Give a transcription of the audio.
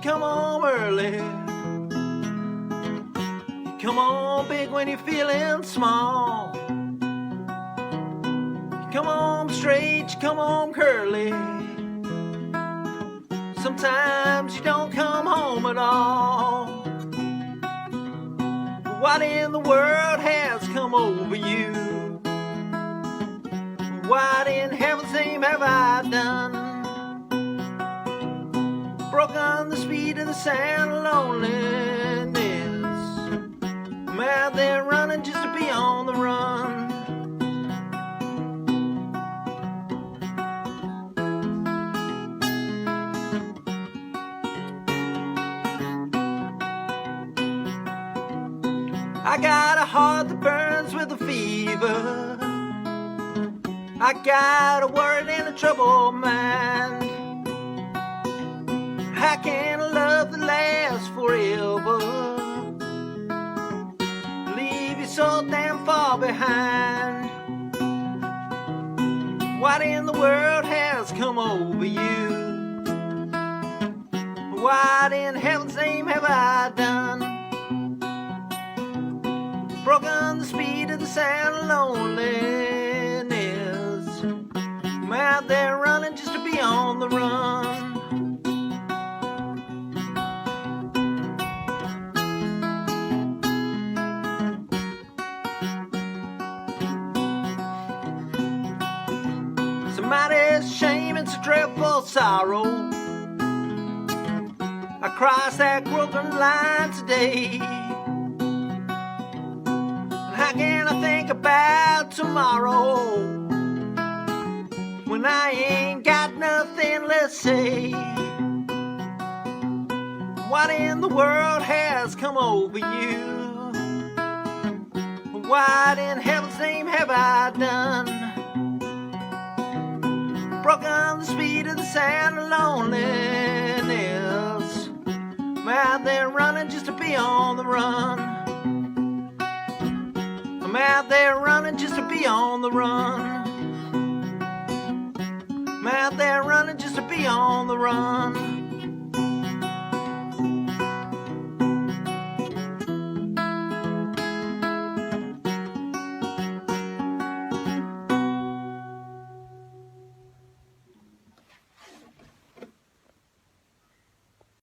come home early. Come home big when you're feeling small. You come home straight, you come home curly. Sometimes you don't come home at all. What in the world has come over you? What in heaven's name have I done? Broken the speed of the sound of loneliness. I'm out there running just to be on the run. I got a heart that burns with a fever. I got a worried and a troubled mind. How can a love that lasts forever leave you so damn far behind? What in the world has come over you? What in heaven's name have I done? Broken the speed of the sound of loneliness. I'm out there running just to be on the run. Somebody's shame and some dreadful sorrow. I crossed that broken line today. How can I think about tomorrow when I ain't got nothing to say? What in the world has come over you? What in heaven's name have I done? Broken the speed of the sound of loneliness. I'm out there running just to be on the run. I'm out there running just to be on the run. I'm out there running just to be on the run.